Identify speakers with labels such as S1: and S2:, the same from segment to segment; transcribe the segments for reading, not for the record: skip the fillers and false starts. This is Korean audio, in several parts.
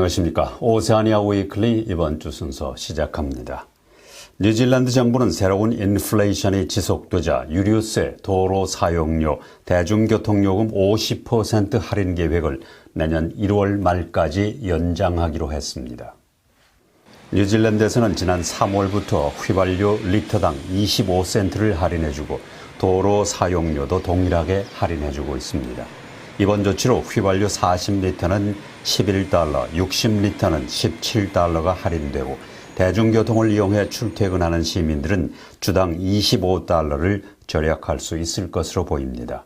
S1: 안녕하십니까. 오세아니아 위클리 이번 주 순서 시작합니다. 뉴질랜드 정부는 새로운 인플레이션이 지속되자 유류세, 도로 사용료, 대중교통요금 50% 할인 계획을 내년 1월 말까지 연장하기로 했습니다. 뉴질랜드에서는 지난 3월부터 휘발유 리터당 25센트를 할인해주고 도로 사용료도 동일하게 할인해주고 있습니다. 이번 조치로 휘발유 40리터는 11달러, 60리터는 17달러가 할인되고 대중교통을 이용해 출퇴근하는 시민들은 주당 25달러를 절약할 수 있을 것으로 보입니다.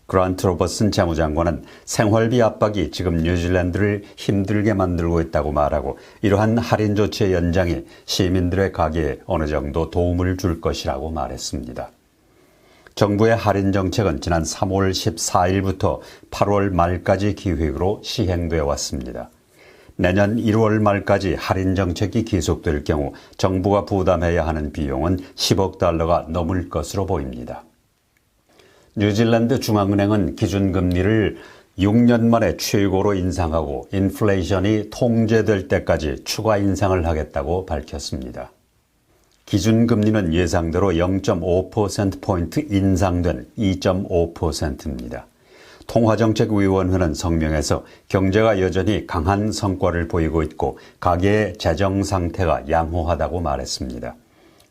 S1: 그란트 로버슨 재무장관은 생활비 압박이 지금 뉴질랜드를 힘들게 만들고 있다고 말하고 이러한 할인 조치의 연장이 시민들의 가계에 어느 정도 도움을 줄 것이라고 말했습니다. 정부의 할인 정책은 지난 3월 14일부터 8월 말까지 기획으로 시행되어 왔습니다. 내년 1월 말까지 할인 정책이 계속될 경우 정부가 부담해야 하는 비용은 10억 달러가 넘을 것으로 보입니다. 뉴질랜드 중앙은행은 기준금리를 6년 만에 최고로 인상하고 인플레이션이 통제될 때까지 추가 인상을 하겠다고 밝혔습니다. 기준금리는 예상대로 0.5%포인트 인상된 2.5%입니다. 통화정책위원회는 성명에서 경제가 여전히 강한 성과를 보이고 있고 가계의 재정 상태가 양호하다고 말했습니다.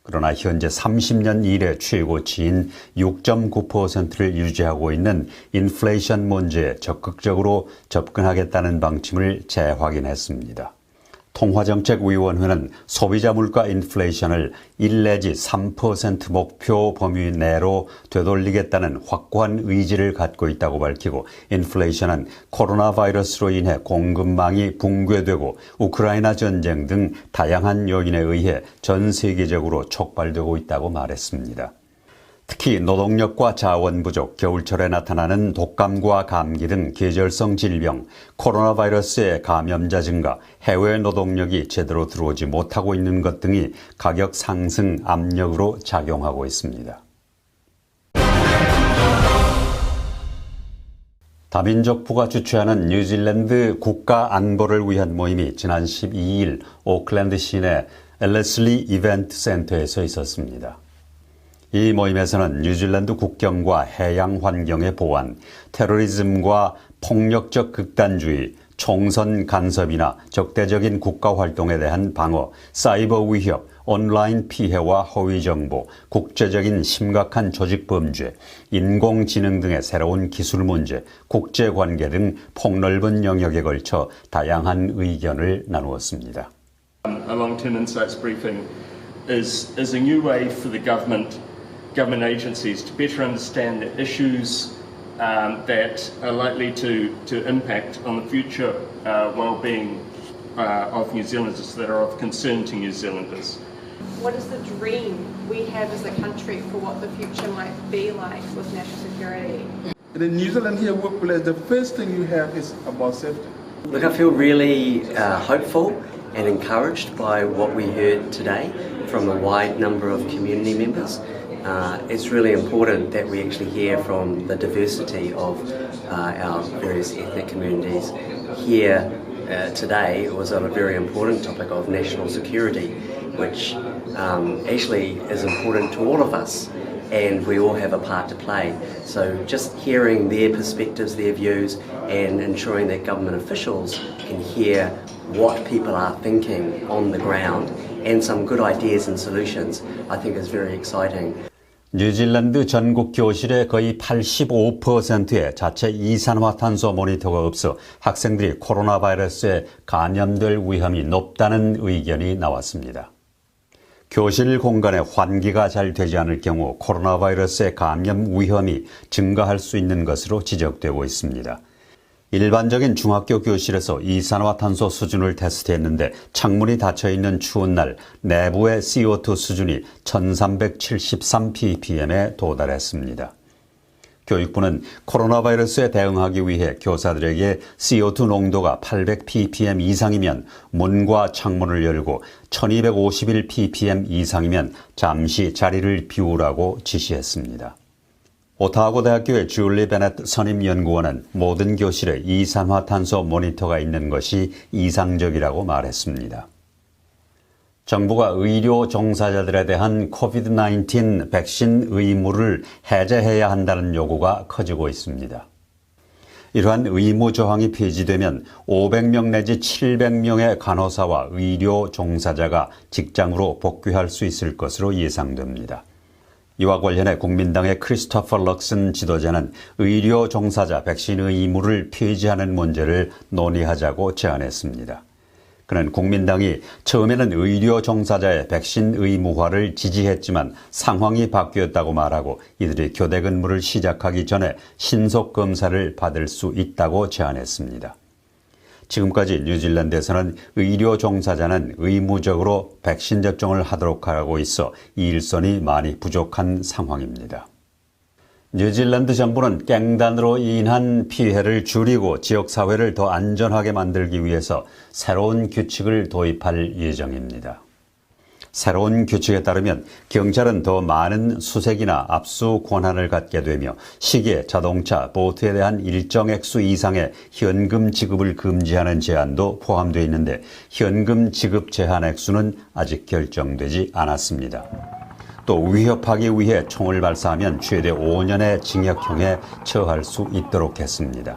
S1: 그러나 현재 30년 이래 최고치인 6.9%를 유지하고 있는 인플레이션 문제에 적극적으로 접근하겠다는 방침을 재확인했습니다. 통화정책위원회는 소비자 물가 인플레이션을 1 내지 3% 목표 범위 내로 되돌리겠다는 확고한 의지를 갖고 있다고 밝히고 인플레이션은 코로나 바이러스로 인해 공급망이 붕괴되고 우크라이나 전쟁 등 다양한 요인에 의해 전 세계적으로 촉발되고 있다고 말했습니다. 특히 노동력과 자원 부족, 겨울철에 나타나는 독감과 감기 등 계절성 질병, 코로나 바이러스의 감염자 증가, 해외 노동력이 제대로 들어오지 못하고 있는 것 등이 가격 상승 압력으로 작용하고 있습니다. 다민족부가 주최하는 뉴질랜드 국가 안보를 위한 모임이 지난 12일 오클랜드 시내 엘레슬리 이벤트 센터에서 있었습니다. 이 모임에서는 뉴질랜드 국경과 해양 환경의 보안, 테러리즘과 폭력적 극단주의, 총선 간섭이나 적대적인 국가 활동에 대한 방어, 사이버 위협, 온라인 피해와 허위 정보, 국제적인 심각한 조직 범죄, 인공지능 등의 새로운 기술 문제, 국제 관계 등 폭넓은 영역에 걸쳐 다양한 의견을 나누었습니다.
S2: A long-term insights briefing is a new way for the government agencies to better understand the issues that are likely to impact on the future well-being of New Zealanders that are of concern to New Zealanders.
S3: What is the dream we have as a country for what the future might be like with national security?
S4: In New Zealand here, workplace, the first thing you have is about safety.
S5: Look, I feel really hopeful and encouraged by what we heard today from a wide number of community members. It's really important that we actually hear from the diversity of our various ethnic communities. Here today was on a very important topic of national security, which actually is important to all of us, and we all have a part to play. So just hearing their perspectives, their views, and ensuring that government officials can hear what people are thinking on the ground and some good ideas and solutions, I think is very exciting.
S1: 뉴질랜드 전국 교실의 거의 85%의 자체 이산화탄소 모니터가 없어 학생들이 코로나 바이러스에 감염될 위험이 높다는 의견이 나왔습니다. 교실 공간에 환기가 잘 되지 않을 경우 코로나 바이러스의 감염 위험이 증가할 수 있는 것으로 지적되고 있습니다. 일반적인 중학교 교실에서 이산화탄소 수준을 테스트했는데 창문이 닫혀있는 추운 날 내부의 CO2 수준이 1373ppm에 도달했습니다. 교육부는 코로나 바이러스에 대응하기 위해 교사들에게 CO2 농도가 800ppm 이상이면 문과 창문을 열고 1251ppm 이상이면 잠시 자리를 비우라고 지시했습니다. 오타고 대학교의 줄리 베넷 선임연구원은 모든 교실에 이산화탄소 모니터가 있는 것이 이상적이라고 말했습니다. 정부가 의료 종사자들에 대한 COVID-19 백신 의무를 해제해야 한다는 요구가 커지고 있습니다. 이러한 의무 조항이 폐지되면 500명 내지 700명의 간호사와 의료 종사자가 직장으로 복귀할 수 있을 것으로 예상됩니다. 이와 관련해 국민당의 크리스토퍼 럭슨 지도자는 의료 종사자 백신 의무를 폐지하는 문제를 논의하자고 제안했습니다. 그는 국민당이 처음에는 의료 종사자의 백신 의무화를 지지했지만 상황이 바뀌었다고 말하고 이들이 교대 근무를 시작하기 전에 신속 검사를 받을 수 있다고 제안했습니다. 지금까지 뉴질랜드에서는 의료 종사자는 의무적으로 백신 접종을 하도록 하고 있어 이 일선이 많이 부족한 상황입니다. 뉴질랜드 정부는 깽단으로 인한 피해를 줄이고 지역사회를 더 안전하게 만들기 위해서 새로운 규칙을 도입할 예정입니다. 새로운 규칙에 따르면 경찰은 더 많은 수색이나 압수 권한을 갖게 되며 시계, 자동차, 보트에 대한 일정 액수 이상의 현금 지급을 금지하는 제한도 포함되어 있는데 현금 지급 제한 액수는 아직 결정되지 않았습니다. 또 위협하기 위해 총을 발사하면 최대 5년의 징역형에 처할 수 있도록 했습니다.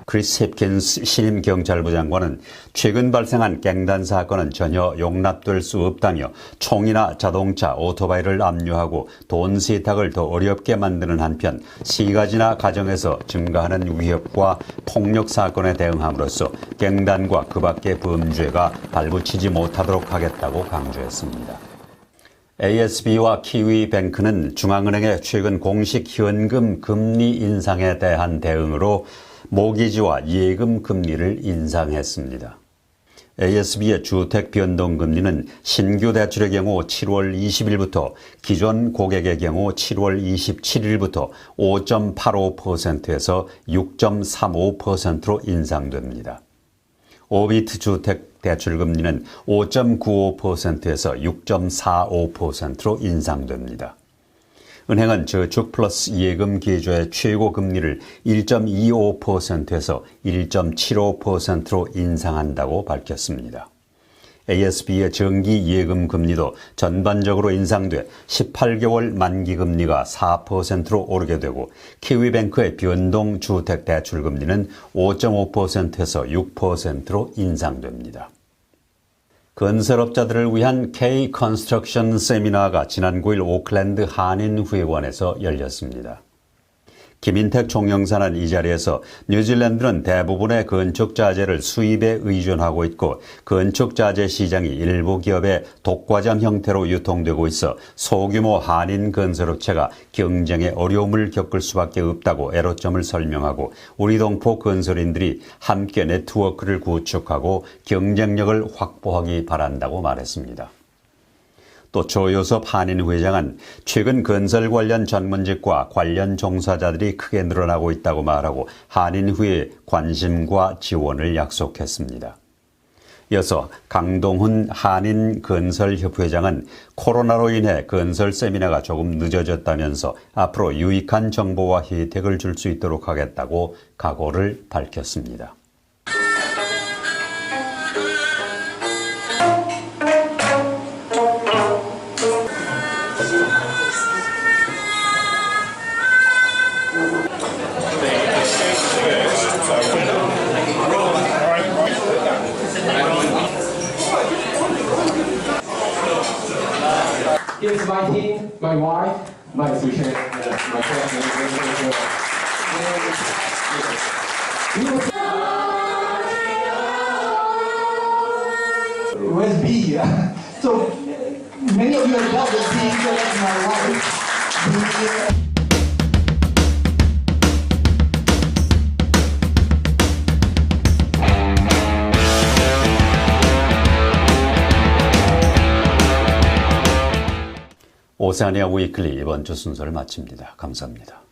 S1: 크리스 힙킨스 신임 경찰부 장관은 최근 발생한 갱단 사건은 전혀 용납될 수 없다며 총이나 자동차, 오토바이를 압류하고 돈 세탁을 더 어렵게 만드는 한편 시가지나 가정에서 증가하는 위협과 폭력 사건에 대응함으로써 갱단과 그 밖의 범죄가 발붙이지 못하도록 하겠다고 강조했습니다. ASB와 키위뱅크는 중앙은행의 최근 공식 현금 금리 인상에 대한 대응으로 모기지와 예금 금리를 인상했습니다. ASB의 주택 변동금리는 신규 대출의 경우 7월 20일부터 기존 고객의 경우 7월 27일부터 5.85%에서 6.35%로 인상됩니다. 오비트 주택 대출금리는 5.95%에서 6.45%로 인상됩니다. 은행은 저축 플러스 예금 계좌의 최고 금리를 1.25%에서 1.75%로 인상한다고 밝혔습니다. ASB의 정기 예금 금리도 전반적으로 인상돼 18개월 만기 금리가 4%로 오르게 되고 키위뱅크의 변동 주택 대출 금리는 5.5%에서 6%로 인상됩니다. 건설업자들을 위한 K 컨스트럭션 세미나가 지난 9일 오클랜드 한인회관에서 열렸습니다. 김인택 총영사는 이 자리에서 뉴질랜드는 대부분의 건축자재를 수입에 의존하고 있고 건축자재 시장이 일부 기업의 독과점 형태로 유통되고 있어 소규모 한인 건설업체가 경쟁에 어려움을 겪을 수밖에 없다고 애로점을 설명하고 우리 동포 건설인들이 함께 네트워크를 구축하고 경쟁력을 확보하기 바란다고 말했습니다. 또 조효섭 한인회장은 최근 건설 관련 전문직과 관련 종사자들이 크게 늘어나고 있다고 말하고 한인회의 관심과 지원을 약속했습니다. 이어서 강동훈 한인건설협회장은 코로나로 인해 건설 세미나가 조금 늦어졌다면서 앞으로 유익한 정보와 혜택을 줄 수 있도록 하겠다고 각오를 밝혔습니다.
S6: Here's my team, my wife, my associate, my partner. Where's B? So many of you have dealt with B, so that's my wife. B.
S1: 오세아니아 위클리 이번 주 순서를 마칩니다. 감사합니다.